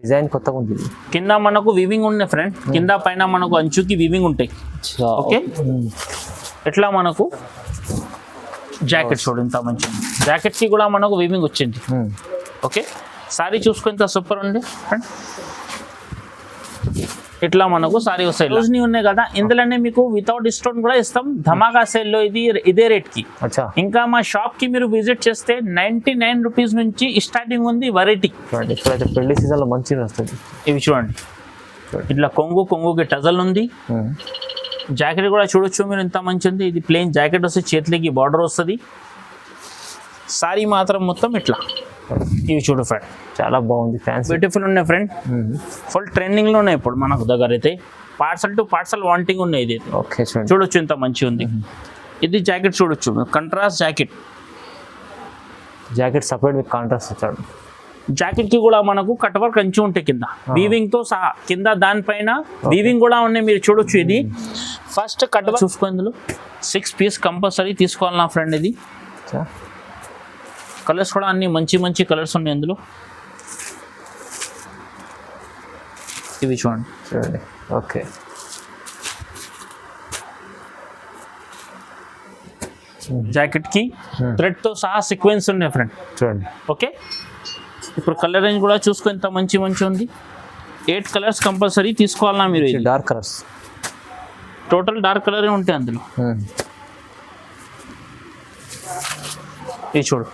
Design కొత్తగా ఉంది. కింద మనకు వీవింగ్ ఉన్నాయి ఫ్రెండ్, కింద పైన మనకు అంచుకి వీవింగ్ ఉంటాయి. ఓకే, ఎట్లా మనకు జాకెట్ చూడు ఇంత మంచి, జాకెట్ కి కూడా మనకు వీవింగ్ వచ్చింది. ఓకే, సారీ చూసుకో ఇంత సూపర్ ఉంది ఫ్రెండ్. ఇట్లా మనకు సారీ వస్తాయి, రోజుని ఉన్నాయి కదా, ఇందులోనే మీకు వితౌట్ డిస్కౌంట్ కూడా ఇస్తాం. ధమాకా సేల్ లో ఇదే రేట్ కి. ఇంకా మా షాప్ కి మీరు విజిట్ చేస్తే 99 రూపీస్ నుంచి స్టార్టింగ్ ఉంది వెరైటీ. ఇప్పుడైతే పెళ్లి సీజన్ లో మంచిగా వస్తుంది. ఇవి చూడండి, ఇట్లా కొంగుకి టజల్ ఉంది. జాకెట్ కూడా చూడొచ్చు మీరు, ఇంత మంచి ఉంది. ఇది ప్లెయిన్ జాకెట్ వస్తుంది, చేతికి బార్డర్ వస్తుంది. సారీ మాత్రం మొత్తం ఇట్లా. ఇవి చూడు ఫ్రెండ్, చాలా బాగుంది, ఫ్యాన్సీ బ్యూటిఫుల్ ఉన్నాయి ఫ్రెండ్. ఫుల్ ట్రెండింగ్ లో ఉన్నాయి ఇప్పుడు మనకు దగ్గర అయితే. పార్సల్ టు పార్సల్ వాంటింగ్ ఉన్నాయి. ఇది ఓకే చూడొచ్చు ఇంత మంచి ఉంది. ఇది జాకెట్ చూడొచ్చు, contrast jacket separate with contrast ఇచ్చాడు. జాకెట్ కి కూడా మనకు కట్ వర్క్ అంచు ఉంటాయి కింద, వీవింగ్ తో సహా. కింద దానిపైన వీవింగ్ కూడా ఉన్నాయి, మీరు చూడొచ్చు. ఇది ఫస్ట్ కట్ వర్క్ చూసుకో. ఇందులో 6 పీస్ కంపల్సరీ తీసుకోవాలి నా ఫ్రెండ్. ఇది కలర్స్ కూడా అన్ని మంచి కలర్స్ ఉన్నాయి అందులో. ఇవి చూడండి. ఓకే, జాకెట్ కి థ్రెడ్ తో సహా సీక్వెన్స్ ఉన్నాయి ఫ్రెండ్, చూడండి. ఓకే, ఇప్పుడు కలర్ రేంజ్ కూడా చూసుకో ఎంత మంచి ఉంది. 8 కలర్స్ కంపల్సరీ తీసుకోవాలన్నా మీరు. డార్క్ కలర్స్, టోటల్ డార్క్ కలరే ఉంటాయి అందులో. ఇది చూడు,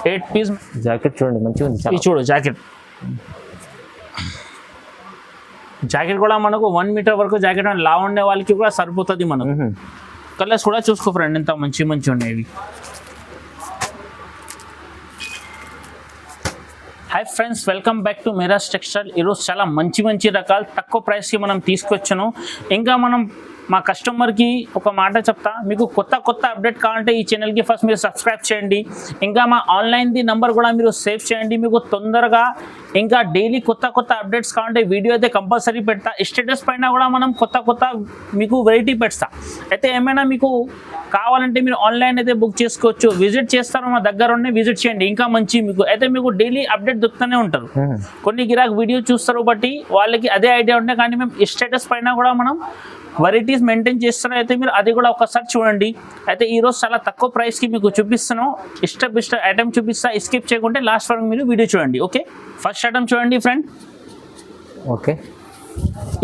8 పీస్ జాకెట్ చూడండి, మంచిగా ఉంది. ఇది చూడు జాకెట్ కూడా మనకు 1 మీటర్ వరకు జాకెట్ లా ఉండే వాళ్ళకి కూడా సరిపోతుంది మనకు. కలర్స్ కూడా చూసుకో ఫ్రెండ్, ఎంత మంచి ఉన్నాయి. Hi friends, welcome back to Miraj textile. ఈరోజు చాలా మంచి రకాలు తక్కువ ప్రైస్కి మనం తీసుకొచ్చాను. ఇంకా మనం మా కస్టమర్కి ఒక మాట చెప్తా, మీకు కొత్త అప్డేట్ కావాలంటే ఈ ఛానల్కి ఫస్ట్ మీరు సబ్స్క్రైబ్ చేయండి. ఇంకా మా ఆన్లైన్ది నెంబర్ కూడా మీరు సేవ్ చేయండి. మీకు తొందరగా ఇంకా డైలీ కొత్త అప్డేట్స్ కావాలంటే వీడియో అయితే కంపల్సరీ పెడతా. స్టేటస్ పైన కూడా మనం కొత్త మీకు వెరైటీ పెడతా. అయితే ఏమైనా మీకు కావాలంటే మీరు ఆన్లైన్ అయితే బుక్ చేసుకోవచ్చు. విజిట్ చేస్తారు, మా దగ్గర ఉన్న విజిట్ చేయండి. ఇంకా మంచి మీకు డైలీ అప్డేట్ దొరుకుతూనే ఉంటారు. కొన్ని గిరాక్ వీడియో చూస్తారు బట్టి వాళ్ళకి అదే ఐడియా ఉంటాయి, కానీ మేము స్టేటస్ పైన కూడా మనం వెరైటీస్ మెయింటైన్ చేస్తారో అయితే మీరు అది కూడా ఒకసారి చూడండి. అయితే ఈరోజు చాలా తక్కువ ప్రైస్కి మీకు చూపిస్తున్నాను. ఇష్ట ఐటమ్ చూపిస్తా, స్కిప్ చేయకుంటే లాస్ట్ వరకు మీరు వీడియో చూడండి. ఓకే, ఫస్ట్ ఐటమ్ చూడండి ఫ్రెండ్. ఓకే,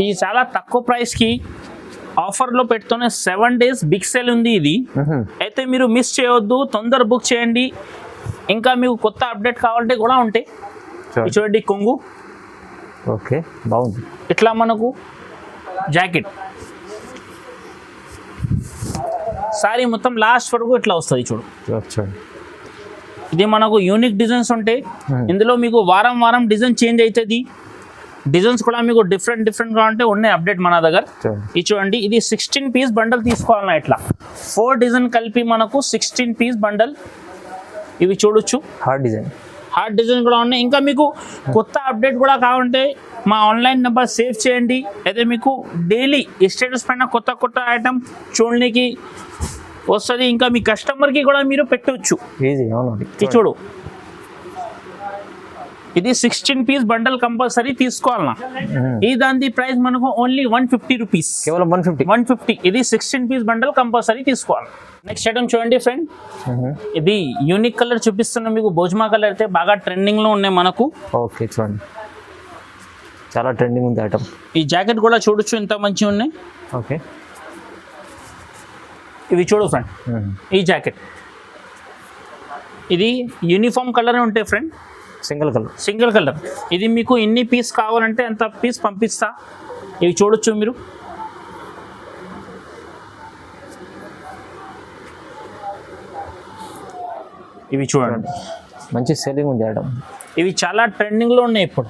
ఈ చాలా తక్కువ ప్రైస్కి ఆఫర్లో పెడుతున్న 7 days బిగ్ సేల్ ఉంది ఇది. అయితే మీరు మిస్ చేయవద్దు, తొందర బుక్ చేయండి. ఇంకా మీకు కొత్త అప్డేట్ కావాలంటే కూడా ఉంటాయి. చూడండి కొంగు. ఓకే, బాగుంది. ఇట్లా మనకు జాకెట్ సారీ మొత్తం లాస్ట్ వరకు ఇట్లా వస్తుంది. చూడండి, ఇది మనకు యూనిక్ డిజైన్స్ ఉంటాయి. ఇందులో మీకు వారం డిజైన్ చేంజ్ అవుతుంది. డిజైన్స్ కూడా మీకు డిఫరెంట్ కావాలంటే ఉన్నాయి అప్డేట్ మన దగ్గర. ఇది చూడండి, ఇది 16 పీస్ బండల్ తీసుకోవాలన్నా ఇట్లా 4 డిజైన్ కలిపి మనకు 16 పీస్ బండల్. ఇవి చూడొచ్చు, హార్డ్ డిజైన్ కూడా ఉన్నాయి. ఇంకా మీకు కొత్త అప్డేట్ కూడా కావాలంటే మా ఆన్లైన్ నెంబర్ సేవ్ చేయండి. అయితే మీకు డైలీ స్టేటస్ పైన కొత్త ఐటమ్ చూడడానికి వస్తుంది. ఇంకా మీ కస్టమర్కి కూడా మీరు పెట్టవచ్చు. ఇది చూడు, ఇది 16 పీస్ బండల్ కంపల్సరీ తీసుకోవాలన్నా. ఈ దాని ప్రైస్ మనకు ఓన్లీ 150 రూపీస్, కేవలం 150. ఇది 16 పీస్ బండల్ కంపల్సరీ తీసుకోవాలి. నెక్స్ట్ ఐటమ్ చూడండి ఫ్రెండ్, ఇది యూనిక్ కలర్ చూపిస్తున్నా మీకు. భోజ్మా కలర్ అయితే బాగా ట్రెండింగ్ లో ఉన్నాయి మనకు. ఓకే, చూడండి, చాలా ట్రెండింగ్ ఉంది ఐటమ్. ఈ జాకెట్ కూడా చూడొచ్చు ఎంత మంచిగా ఉన్నాయి. ఓకే, ఇవి చూడు ఫ్రెండ్, ఈ జాకెట్ ఇది యూనిఫామ్ కలర్ ఉంటాయి ఫ్రెండ్, సింగిల్ కలర్. ఇది మీకు ఎన్ని పీస్ కావాలంటే అంత పీస్ పంపిస్తా. ఇవి చూడొచ్చు మీరు. ఇవి చూడండి, మంచి సేలింగ్ ఉంది ఐటమ్. ఇవి చాలా ట్రెండింగ్ లో ఉన్నాయి ఇప్పుడు.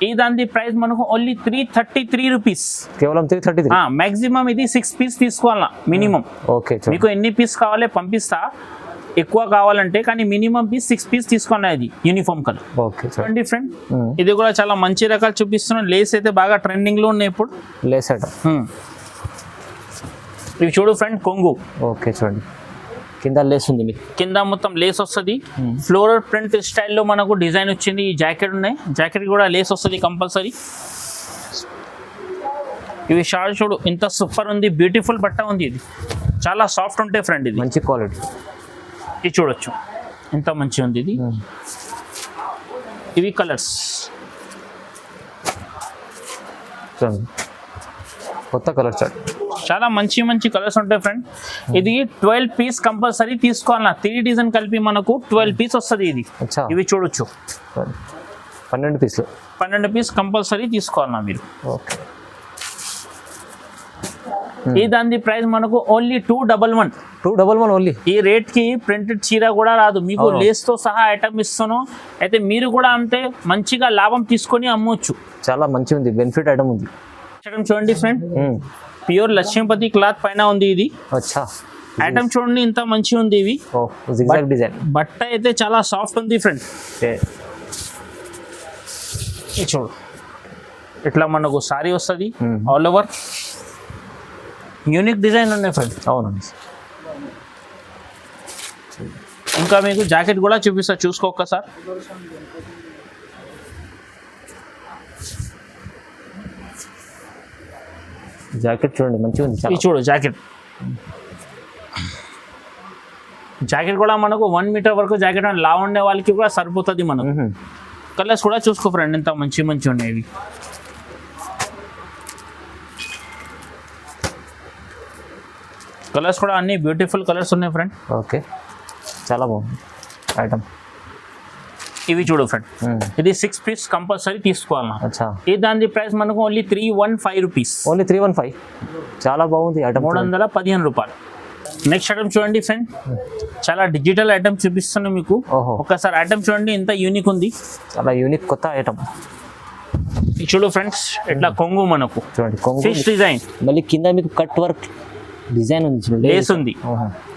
ఈ దాని ప్రైస్ మనకు ఓన్లీ 333 రూపీస్, కేవలం 333. మాక్సిమం ఇది 6 పీస్ తీసుకోవాలా మినిమం. ఓకే, మీకు ఎన్ని పీస్ కావాలి పంపిస్తా, ఎక్కువ కావాలంటే, కానీ మినిమం 6 పీస్ తీసుకోండి. ఇది యూనిఫామ్ కలర్. ఓకే, చూడండి ఫ్రెండ్, ఇది కూడా చాలా మంచి రకాలు చూపిస్తున్నాను. లేస్ అయితే బాగా ట్రెండింగ్ లో ఉన్నాయి ఇప్పుడు. Lay's item. ఇవి చూడు ఫ్రెండ్, కొంగు. ఓకే, చూడండి, కింద లేస్ ఉంది మీకు. కింద మొత్తం లేస్ వస్తుంది. ఫ్లోరల్ ప్రింట్ స్టైల్లో మనకు డిజైన్ వచ్చింది. ఈ జాకెట్ ఉన్నాయి, జాకెట్ కూడా లేస్ వస్తుంది కంపల్సరీ. ఇవి షార్ట్ చూడు ఇంత సూపర్ ఉంది, బ్యూటిఫుల్ బట్ట ఉంది. ఇది చాలా సాఫ్ట్ ఉంటాయి ఫ్రెండ్, ఇది మంచి క్వాలిటీ. ఇది చూడొచ్చు ఎంత మంచిగా ఉంది ఇది. ఇవి కలర్స్ కొత్త కలర్ చార్ట్, చాలా మంచి మంచి కలర్స్ ఉంటాయి ఫ్రెండ్. ఇది 12 పీస్ కంపల్సరీ తీసుకోవాలన్నా. 3 డిజైన్ కలిపి మనకు 12 పీస్ వస్తుంది ఇది. ఇవి చూడొచ్చు 12 పీస్లు, 12 పీస్ కంపల్సరీ తీసుకోవాలన్నా మీరు. ఓకే. ఈ దాని ప్రైస్ మనకు ఓన్లీ 211. 211 ఓన్లీ. ఈ రేట్ కి ప్రింటెడ్ చీర కూడా రాదు మీకు, లేస్ తో సహా ఐటమ్ ఇస్తాను. అయితే మీరు కూడా అంతే మంచిగా లాభం తీసుకొని అమ్మవచ్చు. చాలా మంచి ఉంది, బెనిఫిట్ ఐటమ్ ఉంది. చూడండి ఫ్రెండ్, ప్యూర్ లక్ష్మీపతి క్లాత్ పైన ఉంది ఇది. అచ్చా, ఐటమ్ చూడండి ఎంత మంచి ఉంది. ఇవి జిగ్జాగ్ డిజైన్, బట్ట అయితే చాలా సాఫ్ట్ ఉంది ఫ్రెండ్. చూడు ఇట్లా మనకు సారీ వస్తుంది ఆల్ ఓవర్. యూనిక్ డిజైన్ ఉన్నాయి ఫ్రెండ్. అవునండి. ఇంకా మీకు జాకెట్ కూడా చూపిస్తా, చూసుకో ఒక్కసారి. జాకెట్ చూడండి మంచిగా ఉంది. ఇది చూడు జాకెట్, జాకెట్ కూడా మనకు 1 మీటర్ వరకు జాకెట్ లా ఉండే వాళ్ళకి కూడా సరిపోతుంది మనకు. కలర్స్ కూడా చూసుకో ఫ్రెండ్ ఎంత మంచి మంచి ఉన్నాయి ఇవి. కలర్స్ కూడా అన్ని బ్యూటిఫుల్ కలర్స్ ఉన్నాయి ఫ్రెండ్. ఓకే, చాలా బాగుంది ఐటమ్. ఇవి చూడు ఫ్రెండ్, ఇది 6 పీస్ కంపల్సరీ తీసుకోవాలన్నా. అచ్చా, ఈ దాని ప్రైస్ మనకు ఓన్లీ 315 రూపీస్. ఓన్లీ 315. చాలా బాగుంది ఐటమ్, 315 రూపాయలు. నెక్స్ట్ ఐటమ్ చూడండి ఫ్రెండ్, చాలా డిజిటల్ ఐటమ్ చూపిస్తున్నాను మీకు. ఒకసారి ఐటమ్ చూడండి ఎంత యూనిక్ ఉంది, చాలా యూనిక్ కొత్త ఐటమ్. చూడు ఫ్రెండ్స్ ఇట్లా కొంగు మనకు చూడండి, కొంగు ఫిష్ డిజైన్, మళ్ళీ కింద మీకు కట్ వర్క్ డిజైన్ ఉంది, లేస్ ఉంది.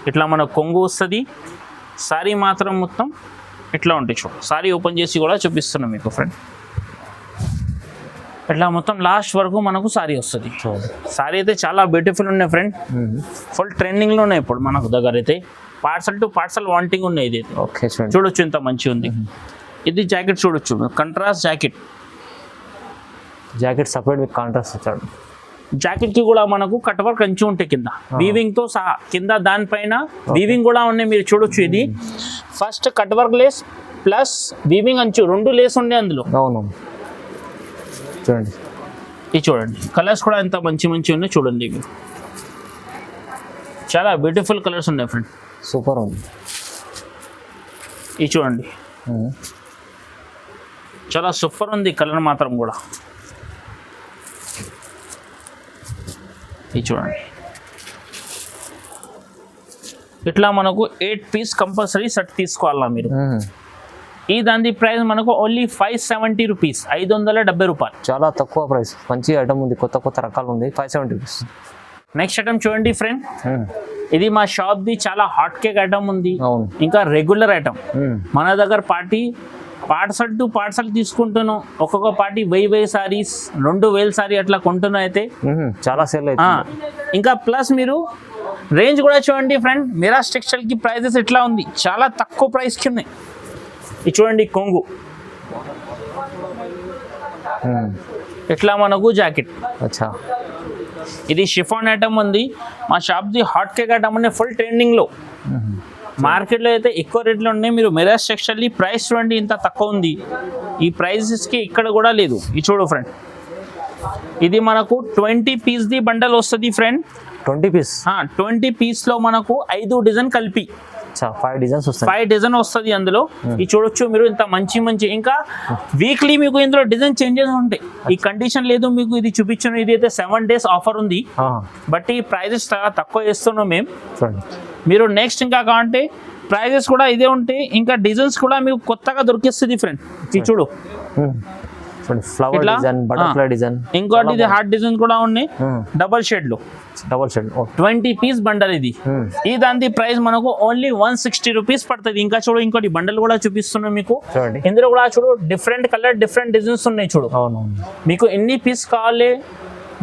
ఇట్లా మనకు కొంగు వస్తుంది. సారీ మాత్రం మొత్తం ఇట్లా ఉంటాయి. చూడు సారీ ఓపెన్ చేసి కూడా చూపిస్తున్నాం మీకు ఫ్రెండ్. ఇట్లా మొత్తం లాస్ట్ వరకు మనకు సారీ వస్తుంది. సారీ అయితే చాలా బ్యూటిఫుల్ ఉన్నాయి ఫ్రెండ్, ఫుల్ ట్రెండింగ్లో ఉన్నాయి ఇప్పుడు మనకు దగ్గర అయితే. పార్సల్ టు పార్సల్ వాంటింగ్ ఉన్నాయి ఇది. ఓకే, చూడొచ్చు ఎంత మంచిగా ఉంది. ఇది జాకెట్ చూడొచ్చు, కంట్రాస్ట్ జాకెట్. జాకెట్ సపరేట్ మీకు కాంట్రాస్ట్ ఇచ్చాడు. జాకెట్ కి కూడా మనకు కట్ వర్క్ అంచు ఉంటాయి కింద, వీవింగ్ తో సహా. కింద దానిపైన వీవింగ్ కూడా ఉన్నాయి మీరు చూడొచ్చు. ఇది first cut work lace plus weaving అంచు 2 లేస్ ఉండే అందులో. అవును, చూడండి. ఇది చూడండి కలర్స్ కూడా ఎంత మంచి మంచి ఉన్నాయి చూడండి. ఇవి చాలా బ్యూటిఫుల్ కలర్స్ ఉన్నాయి ఫ్రెండ్, సూపర్ ఉంది. ఇది చూడండి చాలా సూపర్ ఉంది కలర్ మాత్రం కూడా. ఇది చూడండి ఇట్లా మనకు 8 పీస్ కంపల్సరీ సెట్ తీసుకోవాలా మీరు. ఈ దాని ప్రైస్ మనకు ఓన్లీ 570 రూపీస్, 570 రూపాయలు. చాలా తక్కువ ప్రైస్, మంచి ఐటమ్ ఉంది, కొత్త కొత్త రకాలు ఉంది. 570 రూపీస్. నెక్స్ట్ ఐటమ్ చూడండి ఫ్రెండ్, ఇది మా షాప్ ది చాలా హాట్ కేక్ ఐటమ్ ఉంది. అవును, ఇంకా రెగ్యులర్ ఐటమ్. మన దగ్గర పార్సల్ టు పార్సల్ తీసుకుంటున్నాం. ఒక్కొక్క పార్టీ 1000 సారీస్ 2000 సారీ అట్లా కొంటున్నా. అయితే చాలా సేల్ అయితే. ఇంకా ప్లస్ మీరు రేంజ్ కూడా చూడండి ఫ్రెండ్. మిరాజ్ టెక్స్టైల్ కి ప్రైజెస్ ఎట్లా ఉంది, చాలా తక్కువ ప్రైస్ కి ఉన్నాయి. ఇది చూడండి కొంగు, ఇట్లా మనకు జాకెట్. అచ్చా, ఇది షిఫాన్ ఐటమ్ ఉంది. మా shop the hot cake item ఉన్నాయి, ఫుల్ ట్రెండింగ్ లో. మార్కెట్లో అయితే ఎక్కువ రేట్లో ఉన్నాయి. మీరు మిరాజ్ టెక్స్టైల్ ప్రైస్ చూడండి ఇంత తక్కువ ఉంది. ఈ ప్రైజెస్కి ఇక్కడ కూడా లేదు. ఇది చూడు ఫ్రెండ్, ఇది మనకు 20 పీస్ ది బండల్ వస్తుంది ఫ్రెండ్. 20 పీస్. 20 పీస్లో మనకు 5 డిజైన్ కలిపి 5 డిజైన్స్ వస్తాయి. 5 డిజైన్ వస్తుంది అందులో. ఇది చూడొచ్చు మీరు ఇంత మంచి మంచి. ఇంకా వీక్లీ మీకు ఇందులో డిజైన్ చేంజెస్ ఉంటాయి. ఈ కండిషన్ లేదు మీకు ఇది చూపించాను. ఇది అయితే 7 days ఆఫర్ ఉంది. బట్ ఈ ప్రైజెస్ చాలా తక్కువ చేస్తున్నాం మేము. మీరు నెక్స్ట్ ఇంకా కావాలంటే ప్రైజెస్ కూడా ఇదే ఉంటాయి. ఇంకా డిజైన్స్ కూడా మీకు కొత్తగా దొరికిస్తుంది ఫ్రెండ్. ఇది చూడు ఫ్లవర్ డిజైన్, బటర్ఫ్లై డిజైన్. ఇంకోటి ఇది హార్ట్ డిజైన్ కూడా ఉన్నాయి డబల్ షేడ్ లో. 20 పీస్ బండల్ ఇది. ఈ దాని ప్రైస్ మనకు ఓన్లీ 160 రూపీస్ పడుతుంది. ఇంకా చూడు ఇంకోటి బండల్ కూడా చూపిస్తున్నాం మీకు. ఇందులో కూడా చూడు డిఫరెంట్ కలర్ డిఫరెంట్ డిజైన్స్ ఉన్నాయి చూడు. మీకు ఎన్ని పీస్ కావాలి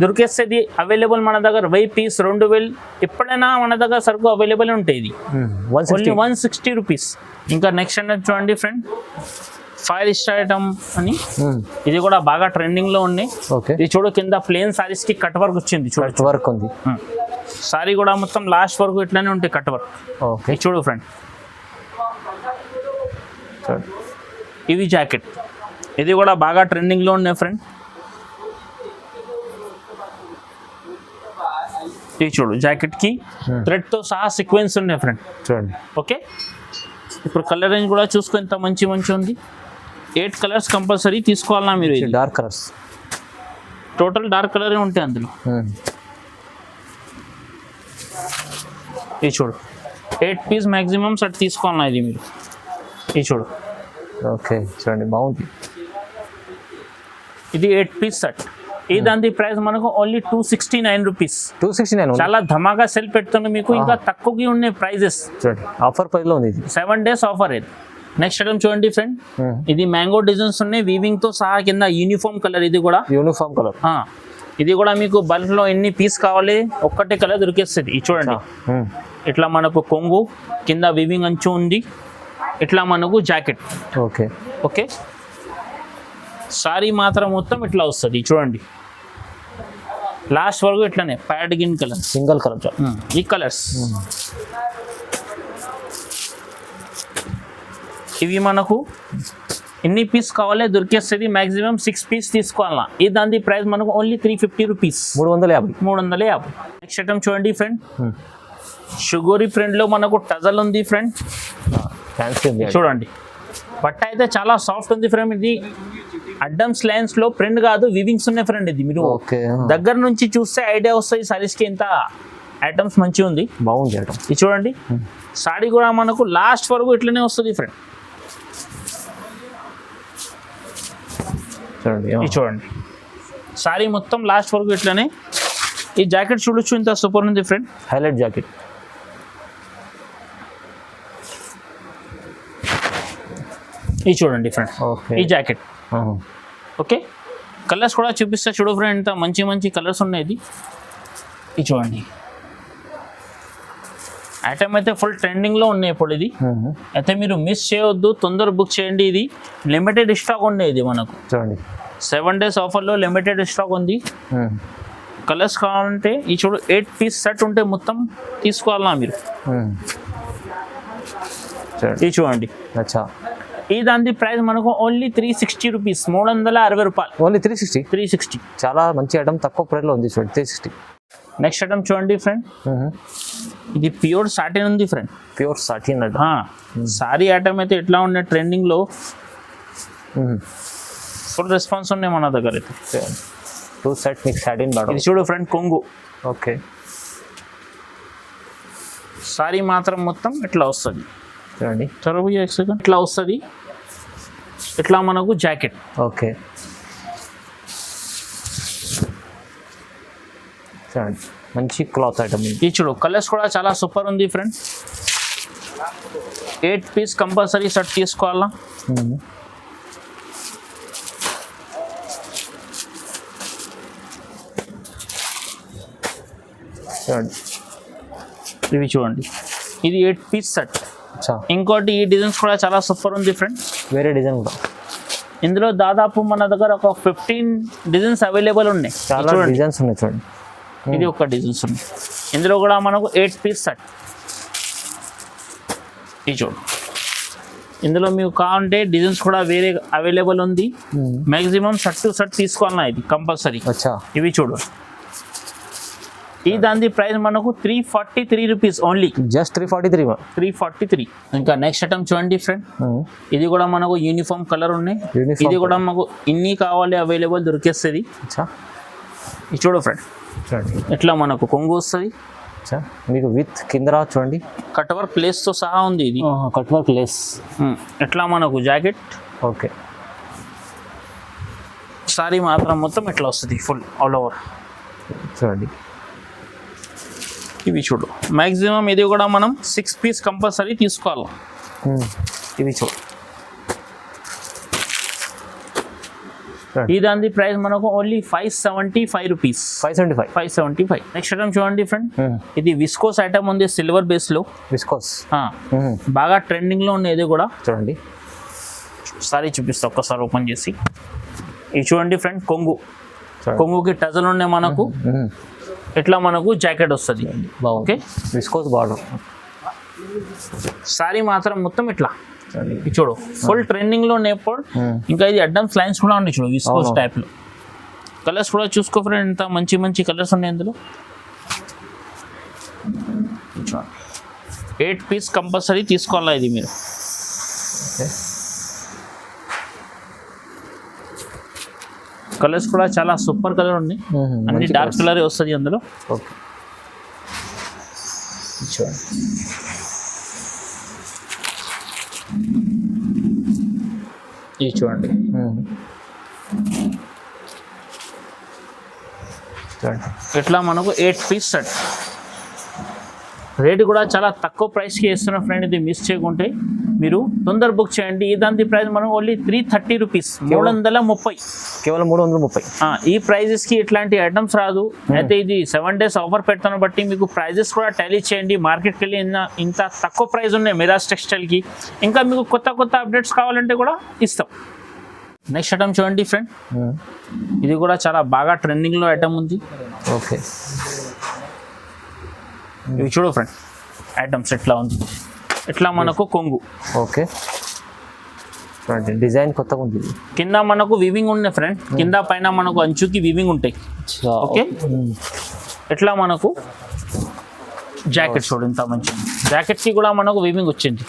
దొరికేస్తుంది అవైలబుల్ మన దగ్గర 1000 పీస్ 2000 ఎప్పుడైనా మన దగ్గర సరుకు అవైలబుల్ ఉంటాయి ఇది ఓన్లీ 160 రూపీస్. ఇంకా నెక్స్ట్ అంటే చూడండి ఫ్రెండ్ 5 స్టార్ ఐటమ్ అని ఇది కూడా బాగా ట్రెండింగ్ లో ఉంది. ఇది చూడు కింద ప్లేన్ సారీస్ కి కట్ వర్క్ వచ్చింది, కట్ వర్క్ ఉంది. సారీ కూడా మొత్తం లాస్ట్ వరకు ఇట్లానే ఉంటాయి కట్ వర్క్. ఓకే చూడు ఫ్రెండ్ ఇవి జాకెట్, ఇది కూడా బాగా ట్రెండింగ్ లో ఉన్నాయి ఫ్రెండ్. ఇది చూడు జాకెట్ కి థ్రెడ్ తో సహా సీక్వెన్స్ ఉన్నాయి ఫ్రెండ్ చూడండి. ఓకే ఇప్పుడు కలర్ రేంజ్ కూడా చూసుకో ఎంత మంచి ఉంది. 8 కలర్స్ కంపల్సరీ తీసుకోవాలన్నా మీరు. డార్క్ కలర్స్ టోటల్ డార్క్ కలరే ఉంటాయి అందులో. ఇది చూడు 8 పీస్ మ్యాక్సిమం సెట్ తీసుకోవాలన్నా ఇది మీరు. ఇది చూడు ఓకే చూడండి బాగుంది. ఇది 8 పీస్ సెట్. ఈ దాని ప్రైస్ మనకు ఓన్లీ 269 రూపీస్. 269 చాలా ధమాగా సెల్ పెడుతున్నాం మీకు, ఇంకా తక్కువకి ఉన్నాయి ప్రైజెస్. చూడండి ఆఫర్ ప్రైస్ లో ఉంది ఇది, 7 days ఆఫర్ ఇది. నెక్స్ట్ ఐటమ్ చూడండి ఫ్రెండ్, ఇది మ్యాంగో డిజైన్స్ ఉన్నాయి వీవింగ్ తో సహా, కింద యూనిఫామ్ కలర్. ఇది కూడా యూనిఫామ్ కలర్. ఇది కూడా మీకు బల్క్ లో ఎన్ని పీస్ కావాలి ఒక్కటే కలర్ దొరికేస్తుంది. ఇది చూడండి ఇట్లా మనకు కొంగు కింద వీవింగ్ అంచు ఉంది, ఇట్లా మనకు జాకెట్. ఓకే ఓకే సారీ మాత్రం మొత్తం ఇట్లా వస్తుంది చూడండి, లాస్ట్ వరకు ఇట్లానే ప్యాడ్ గిన్ కలర్, సింగిల్ కలర్. ఈ కలర్స్ ఇవి మనకు ఎన్ని పీస్ కావాలి దొరికేస్తుంది. మాక్సిమం 6 పీస్ తీసుకోవాలా. ఈ దాని ప్రైస్ మనకు ఓన్లీ 350 రూపీస్, 350. నెక్స్ట్ ఐటమ్ చూడండి ఫ్రెండ్, షుగరీ ప్రింట్ లో మనకు టజల్ ఉంది ఫ్రెండ్. చూడండి బట్ట అయితే చాలా సాఫ్ట్ ఉంది ఫ్రెండ్. ఇది అడ్డమ్స్ లైన్స్ లో ప్రింట్ కాదు, వివింగ్స్ ఉన్నాయి ఫ్రెండ్. ఇది మీరు దగ్గర నుంచి చూస్తే ఐడియా వస్తుంది సారీస్ కి ఎంత ఐటమ్స్ మంచిగా ఉంది, బాగుంది ఐటమ్. ఇది చూడండి సారీ కూడా మనకు లాస్ట్ వరకు ఇట్లనే వస్తుంది ఫ్రెండ్. ఇది చూడండి సారీ మొత్తం లాస్ట్ వరకు ఇట్లనే. ఈ జాకెట్ చూడొచ్చు ఇంత సూపర్ ఉంది ఫ్రెండ్, హైలైట్ జాకెట్. ఇది చూడండి ఫ్రెండ్ ఈ జాకెట్. ఓకే కలర్స్ కూడా చూపిస్తా చూడు ఫ్రెండ్, ఇంత మంచి కలర్స్ ఉన్నాయి. ఇది చూడండి ఐటమ్ అయితే ఫుల్ ట్రెండింగ్ లో ఉన్నాయి ఇప్పుడు. ఇది అయితే మీరు మిస్ చేయవద్దు, తొందర బుక్ చేయండి. ఇది లిమిటెడ్ స్టాక్ ఉంది, ఇది మనకు చూడండి 7 days ఆఫర్ లో లిమిటెడ్ స్టాక్ ఉంది. కలర్స్ కావాలంటే ఈ చూడు 8 పీస్ సెట్ ఉంటే మొత్తం తీసుకోవాలన్నా మీరు. ఇది చూడండి ఈ దాని ప్రైస్ మనకు ఓన్లీ 360 రూపీస్, 360 రూపాయలు. ఓన్లీ 360. చాలా మంచి ఐటమ్, తక్కువ ప్రైస్ లో ఉంది చూడండి 360. నెక్స్ట్ ఐటమ్ చూడండి ఫ్రెండ్, ఇది ప్యూర్ సాటిన్ ఉంది friend. Pure satin sorry item అయితే ఎట్లా ఉన్నాయి ట్రెండింగ్ లో, ఫుల్ రెస్పాన్స్ ఉన్నాయి మన దగ్గర అయితే. 2 సెట్ మీకు సాటిన్ బాడీ. ఇది చూడు ఫ్రెండ్ కొంగు. ఓకే సారీ మాత్రం మొత్తం ఇట్లా వస్తుంది చూడండి, ఇట్లా వస్తుంది. ఇట్లా మనకు జాకెట్. ఓకే చూడండి మంచి క్లాత్ ఐటమ్. ఈ చూడు కలర్స్ కూడా చాలా సూపర్ ఉంది ఫ్రెండ్. 8 పీస్ కంపల్సరీ సెట్ తీసుకోవాలా. చూడండి ఇవి చూడండి ఇది 8 పీస్ సెట్. ఇంకోటి ఈ డిజైన్స్ కూడా చాలా సూపర్ ఉంది ఫ్రెండ్, వేరే డిజైన్ కూడా. ఇందులో దాదాపు మన దగ్గర ఒక 15 డిజైన్స్ అవైలబుల్ ఉన్నాయి. చాలా డిజైన్స్ ఉన్నాయి చూడండి. ఇది ఒక డిజైన్స్ ఉంది, ఇందులో కూడా మనకు 8 పీస్ సెట్. ఇది చూడు ఇందులో మీకు కావాలంటే డిజైన్స్ కూడా వేరే అవైలబుల్ ఉంది. మ్యాక్సిమం సెట్ టు సెట్ తీసుకోవాలన్నా ఇది కంపల్సరీ. ఇవి చూడు ఈ దాని ప్రైస్ మనకు 343 రూపీస్ ఓన్లీ, జస్ట్ 343. ఇంకా నెక్స్ట్ ఐటమ్ చూడండి ఫ్రెండ్, ఇది కూడా మనకు యూనిఫామ్ కలర్ ఉన్నాయి. ఇది కూడా మాకు ఇన్ని కావాలి అవైలబుల్ దొరికేస్తుంది. ఇది చూడు ఫ్రెండ్ చూడండి ఇట్లా మనకు కొంగు వస్తుంది. మీకు విత్ కింద చూడండి కట్ వర్క్ లేస్ తో సహా ఉంది. ఇది కట్ వర్క్ లేస్. ఇట్లా మనకు జాకెట్. ఓకే సారీ మాత్రం మొత్తం ఇట్లా వస్తుంది ఫుల్ ఆల్ ఓవర్ చూడండి. ఇవి చూడు మ్యాక్సిమం ఇది కూడా మనం 6 పీస్ కంపల్సరీ తీసుకోవాలి. ఇవి చూడు ఈ దాని ప్రైస్ మనకు ఓన్లీ 575 రూపీస్. 575. నెక్స్ట్ ఐటమ్ చూడండి ఫ్రెండ్, ఇది విస్కోస్ ఐటమ్ ఉంది సిల్వర్ బేస్ లో. విస్కోస్ బాగా ట్రెండింగ్ లో ఉంది ఇది కూడా. చూడండి సారీ చూపిస్తా ఒక్కసారి ఓపెన్ చేసి. ఇది చూడండి ఫ్రెండ్, కొంగుకి టజల్ ఉన్నాయి మనకు. ఇట్లా మనకు జాకెట్ వస్తుంది. Okay, viscose border. సారీ మాత్రం మొత్తం ఇట్లా ఇది చూడు, ఫుల్ ట్రెండింగ్ లో నేప్పుడు. ఇంకా ఇది అడ్డమ్స్ లైన్స్ కూడా ఉన్నాయి చూడు, విస్కోస్ టైప్ లో. కలర్స్ కూడా చూసుకో ఫ్రెండ్, ఇంత మంచి మంచి కలర్స్ ఉన్నాయి ఇందులో. 8 పీస్ కంపల్సరీ తీసుకోవాలా ఇది మీరు. కలర్స్ కూడా చాలా సూపర్ కలర్ ఉంది, అన్ని డార్క్ కలర్ వస్తుంది అందులో. ఓకే, ఇది చూడండి. ఇట్లా మనకు 8 పీస్ సెట్. రేటు కూడా చాలా తక్కువ ప్రైస్కి ఇస్తున్న ఫ్రెండ్, ఇది మిస్ చేయకుంటే మీరు తొందర బుక్ చేయండి. ఈ దాని ప్రైస్ మనం ఓన్లీ 330 రూపీస్, 330. కేవలం 330. ఈ ప్రైజెస్కి ఇట్లాంటి ఐటమ్స్ రాదు. అయితే ఇది 7 days ఆఫర్ పెడతాను బట్టి మీకు ప్రైజెస్ కూడా టాలీ చేయండి. మార్కెట్కి వెళ్ళి ఇంత తక్కువ ప్రైస్ ఉన్నాయి మిరాజ్ టెక్స్టైల్కి. ఇంకా మీకు కొత్త కొత్త అప్డేట్స్ కావాలంటే కూడా ఇస్తాం. నెక్స్ట్ ఐటమ్ చూడండి ఫ్రెండ్, ఇది కూడా చాలా బాగా ట్రెండింగ్లో ఐటమ్ ఉంది. ఓకే, ఇవి చూడు ఫ్రెండ్, ఐటమ్స్ ఎట్లా ఉంది. ఇట్లా మనకు కొంగు. ఓకే, డిజైన్ కొత్తగా ఉంది. కింద మనకు వివింగ్ ఉన్నాయి ఫ్రెండ్, కింద పైన మనకు అంచుకి వివింగ్ ఉంటాయి. ఓకే, ఇట్లా మనకు జాకెట్ చూడు ఇంత మంచి. జాకెట్కి కూడా మనకు వివింగ్ వచ్చింది.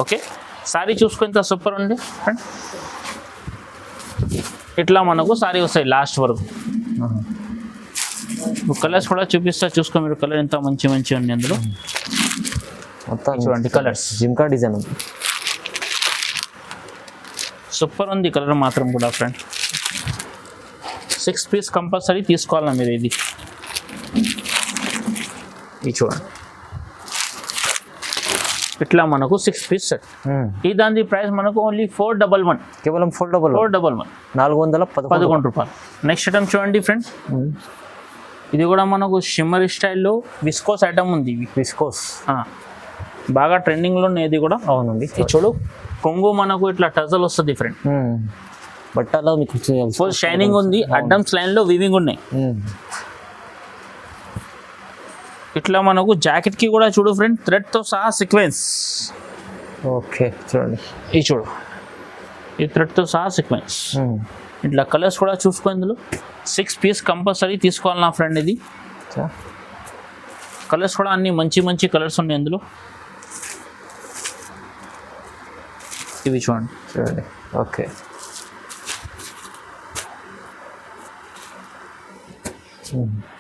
ఓకే, సారీ చూసుకో ఇంత సూపర్ ఉంది ఫ్రెండ్. ఇట్లా మనకు సారీ వస్తాయి లాస్ట్ వరకు. కలర్స్ కూడా చూపిస్తా, చూసుకో మీరు. కలర్ ఎంత మంచి మంచి ఉంది అందులో. మొత్తం చూడండి కలర్స్, జిమ్కా డిజైన్ ఉంది, సూపర్ ఉంది కలర్ మాత్రం కూడా ఫ్రెండ్. 6 పీస్ కంపల్సరీ తీసుకోవాలా మీరు. ఇది చూడండి, ఇట్లా మనకు 6 పీస్ సెట్. ఈ దాని ప్రైస్ మనకు ఓన్లీ 411. కేవలం 411. 411 రూపాయలు. నెక్స్ట్ ఐటమ్ చూడండి ఫ్రెండ్, ఇది కూడా మనకు షిమ్మర్ స్టైల్లో విస్కోస్ ఐటమ్ ఉంది. ఇవి విస్కోస్ బాగా ట్రెండింగ్లో ఉన్నాయి ఇది కూడా. అవునండి, చూడు కొంగు మనకు ఇట్లా టజల్ వస్తుంది ఫ్రెండ్. బట్టలో మీకు ఫుల్ షైనింగ్ ఉంది, అడ్డమ్స్ లైన్లో వివింగ్ ఉన్నాయి. ఇట్లా మనకు జాకెట్కి కూడా చూడు ఫ్రెండ్, థ్రెడ్తో సహా సీక్వెన్స్. ఓకే, చూడండి ఇది చూడు, ఈ థ్రెడ్తో సహా సీక్వెన్స్. ఇట్లా కలర్స్ కూడా చూసుకో ఇందులో. 6 పీస్ కంపల్సరీ తీసుకోవాలి నా ఫ్రెండ్. ఇది కలర్స్ కూడా అన్ని మంచి మంచి కలర్స్ ఉన్నాయి అందులో. ఇవి చూడండి. ఓకే,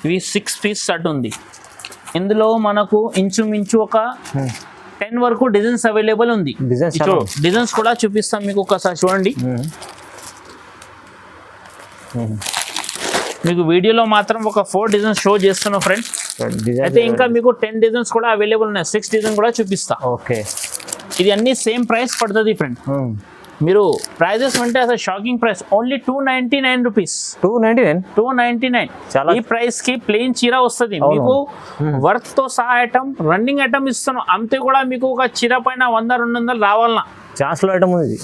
ఇవి 6 పీస్ సెట్ ఉంది. ఇందులో మనకు ఇంచుమించు ఒక 10 వరకు డిజైన్స్ అవైలబుల్ ఉంది. డిజైన్స్ కూడా చూపిస్తాం మీకు, ఒకసారి చూడండి. మీకు వీడియోలో మాత్రం ఒక 4 డిజైన్స్ షో చేస్తున్నా ఫ్రెండ్. అయితే ఇంకా మీకు 10 డిజైన్స్ కూడా అవైలబుల్ ఉన్నాయి. 6 డిజైన్ కూడా చూపిస్తా. ఓకే, ఇది అన్ని సేమ్ ప్రైస్ పడుతుంది ఫ్రెండ్. మీరు ప్రైజెస్ అంటే అసలు షాకింగ్ ప్రైస్, ఓన్లీ 299 రూపీస్. 299. ఈ ప్రైస్ కి ప్లెయిన్ చీర వస్తుంది మీకు, వర్క్ తో సహా ఐటమ్, రన్నింగ్ ఐటమ్ ఇస్తున్నాం. అంతే కూడా మీకు ఒక చీర పైన 100-200 రావాలన్నా ఛాన్స్ లో ఐటమ్ ఉంది.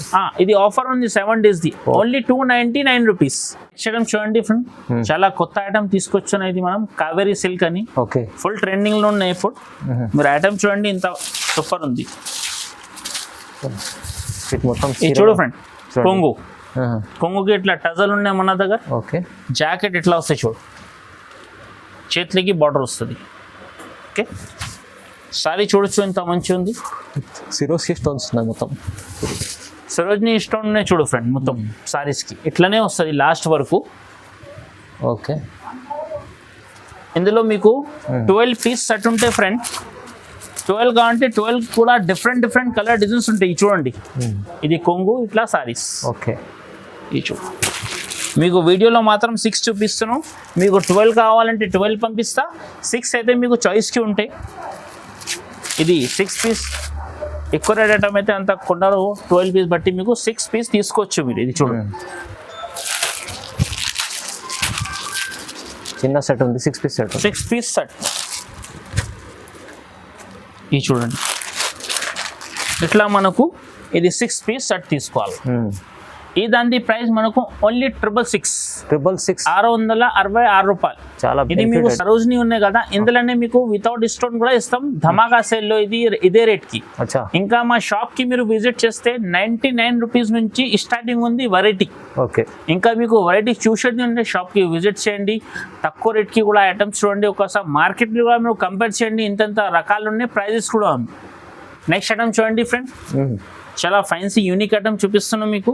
ఇది ఆఫర్ ఉంది 7 days ది, ఓన్లీ 299 రూపీస్. చూడండి ఫ్రెండ్, చాలా కొత్త ఐటమ్ తీసుకొచ్చాను. ఇది మనం కావేరీ సిల్క్ అని. ఓకే, ఫుల్ ట్రెండింగ్ లో ఉన్నాయి ఇప్పుడు. మీరు ఐటమ్ చూడండి, ఇంత సూపర్ ఉంది. చూడు ఫ్రెండ్, కొంగుకి ఇట్లా టజల్ ఉన్నాయి మన దగ్గర. ఓకే, జాకెట్ ఇట్లా వస్తాయి చూడు, చేతులకి బార్డర్ వస్తుంది. ఓకే, సారీ చూడొచ్చు ఎంత మంచి ఉంది. సిరోస్కి స్టోన్స్ ఉన్నాయి మొత్తం. సరోజిని స్టోన్ ఉన్నాయి చూడు ఫ్రెండ్ మొత్తం సారీస్కి. ఇట్లానే వస్తుంది లాస్ట్ వరకు. ఓకే, ఇందులో మీకు 12 పీస్ సెట్ ఉంటాయి ఫ్రెండ్. 12 కావాలంటే 12 కూడా డిఫరెంట్ కలర్ డిజైన్స్ ఉంటాయి. చూడండి, ఇది కొంగు, ఇట్లా సారీస్. ఓకే, ఇది చూడు. మీకు వీడియోలో మాత్రం 6 చూపిస్తున్నాం. మీకు 12 కావాలంటే 12 పంపిస్తా. 6 అయితే మీకు చాయిస్కి ఉంటాయి. ఇది 6 పీస్. ఎక్కువ రేట్ ఐటమ్ అయితే అంత కొన్నారు. 12 పీస్ బట్టి మీకు 6 పీస్ తీసుకోవచ్చు మీరు. ఇది చూడండి, చిన్న సెట్ ఉంది 6 పీస్ సెట్ 6 పీస్ సెట్. ఇది చూడండి, ఇట్లా మనకు ఇది 6 పీస్ సెట్ తీసుకోవాలి. ఈ దాని ప్రైస్ మనకు ఓన్లీ 666 రూపాయలు. చాలా ఇది మీకు సరోజిని ఉన్నాయి కదా, ఇందులోనే మీకు వితౌట్ డిస్కౌంట్ కూడా ఇస్తాం. ధమాకా సేల్లో ఇదే రేట్ కి. ఇంకా మా షాప్ కి మీరు విజిట్ చేస్తే 99 రూపీస్ నుంచి స్టార్టింగ్ ఉంది వెరైటీ. ఓకే, ఇంకా మీకు వెరైటీ చూసేది ఉంటే షాప్ కి విజిట్ చేయండి. తక్కువ రేట్ కి కూడా ఐటమ్స్ చూడండి, ఒకసారి మార్కెట్ కూడా మీరు కంపేర్ చేయండి. ఇంత రకాలు ఉన్నాయి, ప్రైజెస్ కూడా ఉంది. నెక్స్ట్ ఐటమ్ చూడండి ఫ్రెండ్, చాలా ఫైన్సీ యూనిక్ ఐటమ్ చూపిస్తున్నాం మీకు.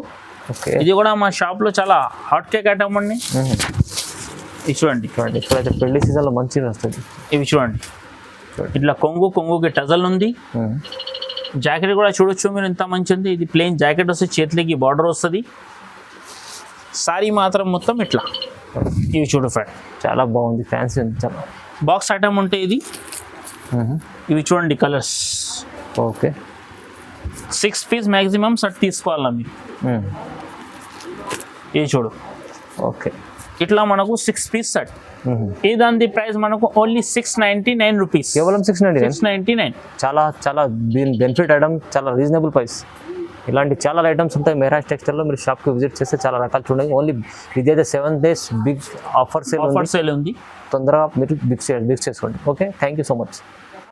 ఇది కూడా మా షాప్ లో చాలా హాట్ కేక్ ఐటమ్ అండి. ఇది చూడండి, ఇప్పుడైతే పెళ్లి సీజన్ లో మంచిగా వస్తుంది. ఇవి చూడండి, ఇట్లా కొంగుకి టజల్ ఉంది. జాకెట్ కూడా చూడొచ్చు మీరు, ఇంత మంచి ఉంది. ఇది ప్లెయిన్ జాకెట్ వస్తుంది, చేతికి బార్డర్ వస్తుంది. సారీ మాత్రం మొత్తం ఇట్లా. ఇవి చూడు ఫ్రెండ్, చాలా బాగుంది, ఫ్యాన్సీ ఉంది. చాలా బాక్స్ ఐటమ్ ఉంటే ఇది. ఇవి చూడండి colours. Okay, 6 piece maximum set తీసుకోవాలా మీరు. ఇది చూడు, ఓకే, ఇట్లా మనకు 6 పీస్ సెట్. ఈ దాని ప్రైస్ మనకు ఓన్లీ 699 రూపీస్. కేవలం 699. చాలా చాలా బెనిఫిట్ ఐటమ్, చాలా రీజనబుల్ ప్రైస్. ఇలాంటి చాలా ఐటమ్స్ ఉంటాయి మెహరాజ్ టెక్స్టైల్లో. మీరు షాప్కి విజిట్ చేస్తే చాలా రకాలు చూడండి. ఓన్లీ ఇదైతే 7 days బిగ్ ఆఫర్ సేల్ ఉంది. ఉంది, తొందరగా మీరు బిగ్ చేసుకోండి. Okay, thank you so much.